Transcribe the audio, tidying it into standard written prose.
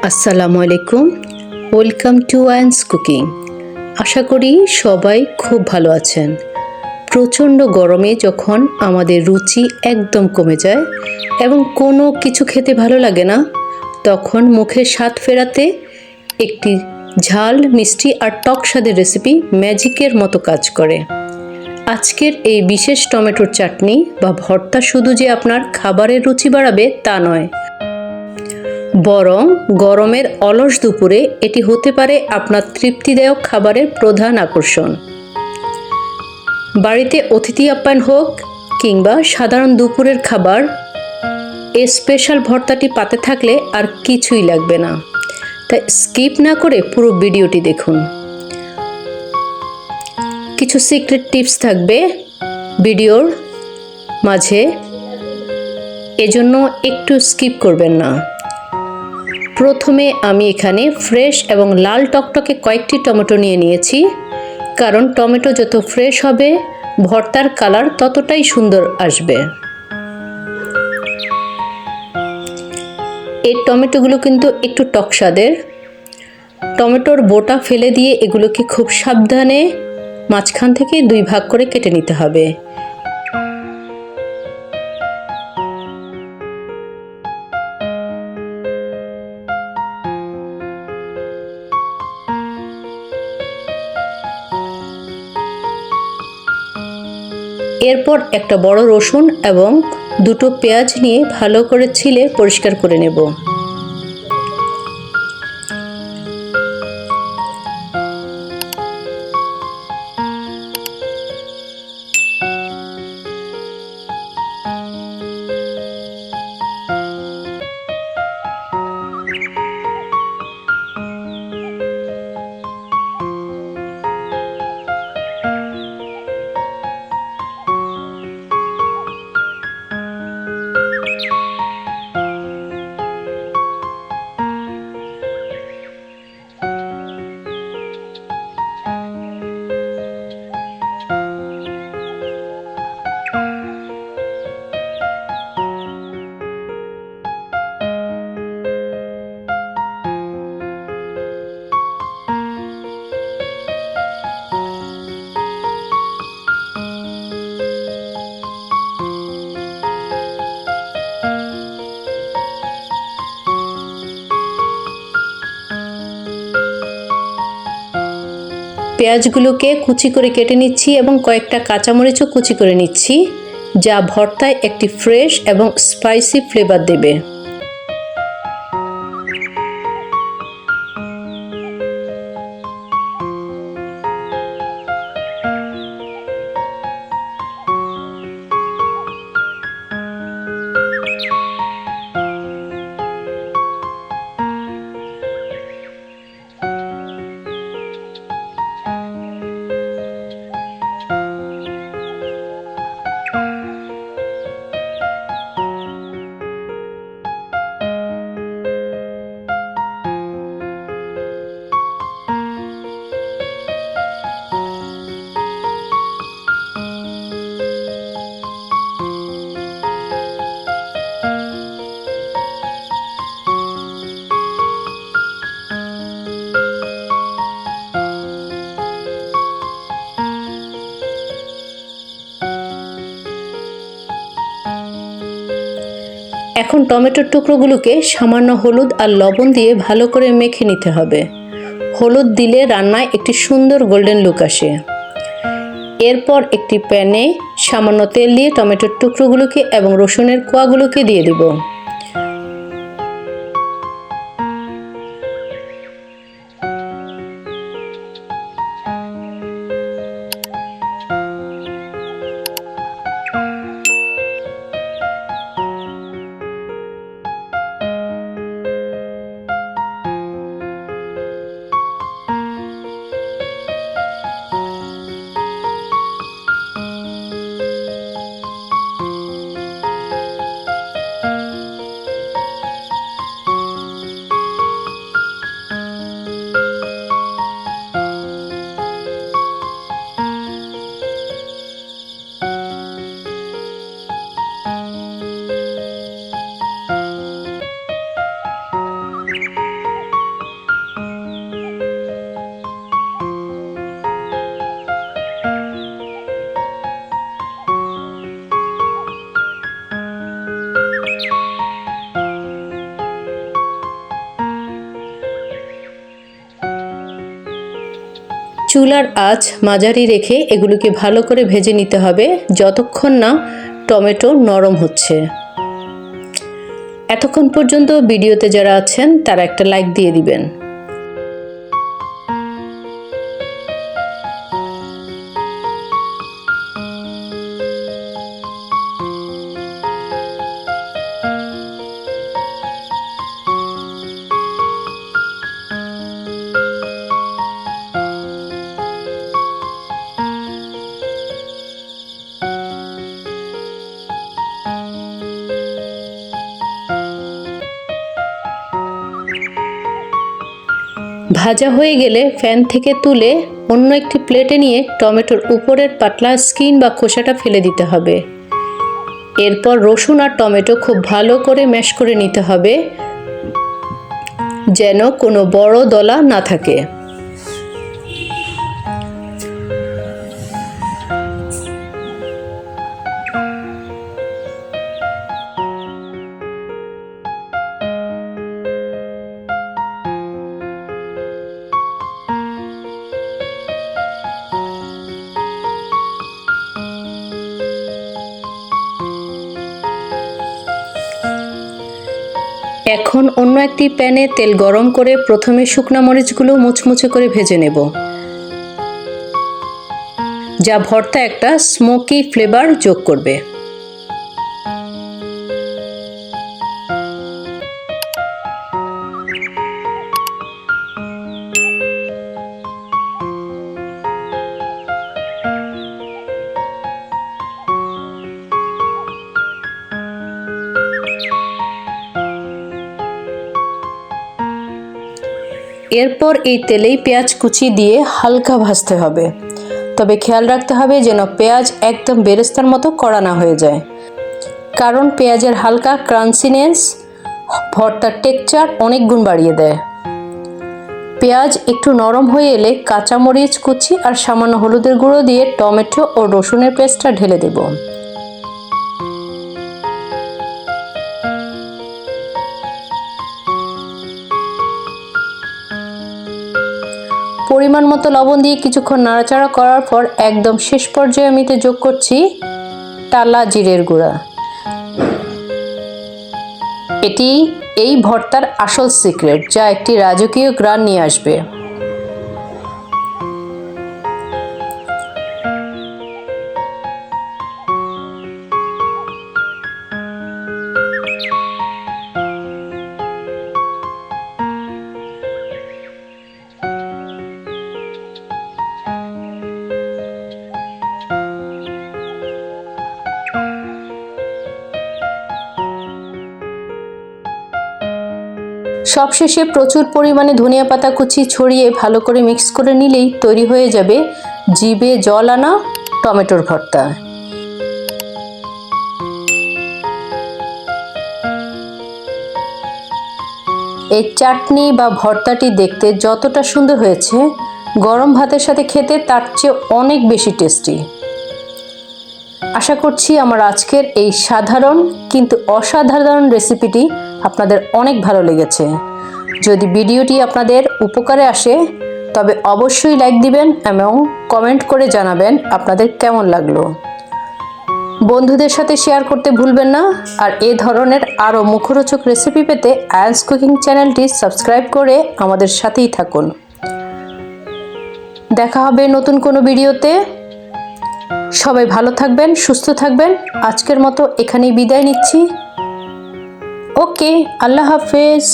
আসসালামু আলাইকুম। Welcome to Ayaan's cooking. আশা করি সবাই খুব ভালো আছেন। প্রচণ্ড গরমে যখন আমাদের রুচি একদম কমে যায় এবং কোনো কিছু খেতে ভালো লাগে না, তখন মুখের স্বাদ ফেরাতে একটি ঝাল, মিষ্টি আর টক স্বাদের রেসিপি ম্যাজিকের মতো কাজ করে। আজকের এই বিশেষ টমেটোর চাটনি বা ভর্তা শুধু যে আপনার খাবারের রুচি বাড়াবে তা নয়, বরং গরমের অলস দুপুরে এটি হতে পারে আপনার তৃপ্তিদায়ক খাবারের প্রধান আকর্ষণ। বাড়িতে অতিথি আপ্যায়ন হোক কিংবা সাধারণ দুপুরের খাবার, এই স্পেশাল ভর্তাটি পাতে থাকলে আর কিছুই লাগবে না। তাই স্কিপ না করে পুরো ভিডিওটি দেখুন। কিছু সিক্রেট টিপস থাকবে ভিডিওর মাঝে, এজন্য একটু স্কিপ করবেন না। প্রথমে আমি এখানে ফ্রেশ এবং লাল টকটকে কয়েকটি টমেটো নিয়ে নিয়েছি, কারণ টমেটো যত ফ্রেশ হবে ভর্তার কালার ততটাই সুন্দর আসবে। এই টমেটোগুলো কিন্তু একটু টক স্বাদের। টমেটোর বোটা ফেলে দিয়ে এগুলোকে খুব সাবধানে মাঝখান থেকে 2 ভাগ করে কেটে নিতে হবে। এরপর একটা বড় রসুন এবং 2টো পেঁয়াজ নিয়ে ভালো করে ছিলে পরিষ্কার করে নেব। পেঁয়াজগুলোকে কুচি করে কেটে নিচ্ছি এবং কয়েকটা কাঁচামরিচও কুচি করে নিচ্ছি, যা ভর্তায় একটি ফ্রেশ এবং স্পাইসি ফ্লেভার দেবে। এখন টমেটোর টুকরোগুলোকে সামান্য হলুদ আর লবণ দিয়ে ভালো করে মেখে নিতে হবে। হলুদ দিলে রান্নায় একটি সুন্দর গোল্ডেন লুক আসে। এরপর একটি প্যানে সামান্য তেল দিয়ে টমেটোর টুকরোগুলোকে এবং রসুনের কোয়াগুলোকে দিয়ে দেব। চুলার আঁচ মাঝারি রেখে এগুলোকে ভালো করে ভেজে নিতে হবে যতক্ষণ না টমেটো নরম হচ্ছে। এতক্ষণ পর্যন্ত ভিডিওতে যারা আছেন তারা একটা লাইক দিয়ে দিবেন। ভাজা হয়ে গেলে ফ্যান থেকে তুলে অন্য একটি প্লেটে নিয়ে টমেটোর উপরের পাতলা স্কিন বা খোসাটা ফেলে দিতে হবে। এরপর রসুন আর টমেটো খুব ভালো করে ম্যাশ করে নিতে হবে যেন কোনো বড় দলা না থাকে। এখন অন্য একটি প্যানে তেল গরম করে প্রথমে শুকনা মরিচগুলো মুচমুচে করে ভেজে নেব, যা ভর্তা একটা স্মোকি ফ্লেভার যোগ করবে। এরপর এই তেলেই পেঁয়াজ কুচি দিয়ে হালকা ভাজতে হবে, তবে খেয়াল রাখতে হবে যেন পেঁয়াজ একদম বেরেস্তার মতো কড়া না হয়ে যায়, কারণ পেঁয়াজের হালকা ক্রাঞ্চিনেস ভর্তার টেক্সচার অনেক গুণ বাড়িয়ে দেয়। পেঁয়াজ একটু নরম হয়ে এলে কাঁচামরিচ কুচি আর সামান্য হলুদের গুঁড়ো দিয়ে টমেটো ও রসুনের পেস্টটা ঢেলে দেব। পরিমাণ মতো লবণ দিয়ে কিছুক্ষণ নাড়াচাড়া করার পর একদম শেষ পর্যায়ে আমি এতে যোগ করছি টালা জিরের গুঁড়া। এটি এই ভর্তার আসল সিক্রেট, যা একটি রাজকীয় ঘ্রাণ নিয়ে আসবে। সবশেষে প্রচুর পরিমাণে ধনিয়া পাতা কুচি ছড়িয়ে ভালো করে মিক্স করে নিলেই তৈরি হয়ে যাবে জিভে জল আনা টমেটোর ভর্তা। এই চাটনি বা ভর্তাটি দেখতে যতটা সুন্দর হয়েছে, গরম ভাতের সাথে খেতে তার চেয়ে অনেক বেশি টেস্টি। আশা করছি আমার আজকের এই সাধারণ কিন্তু অসাধারণ রেসিপিটি আপনাদের অনেক ভালো লেগেছে। যদি ভিডিওটি আপনাদের উপকারে আসে তবে অবশ্যই লাইক দিবেন এবং কমেন্ট করে জানাবেন আপনাদের কেমন লাগলো। বন্ধুদের সাথে শেয়ার করতে ভুলবেন না। আর এই ধরনের আরও মুখরোচক রেসিপি পেতে আয়ান্স কুকিং চ্যানেলটি সাবস্ক্রাইব করে আমাদের সাথেই থাকুন। দেখা হবে নতুন কোনো ভিডিওতে। সবাই ভালো থাকবেন, সুস্থ থাকবেন। আজকের মতো এখানেই বিদায় নিচ্ছি। ওকে, আল্লাহ হাফেজ।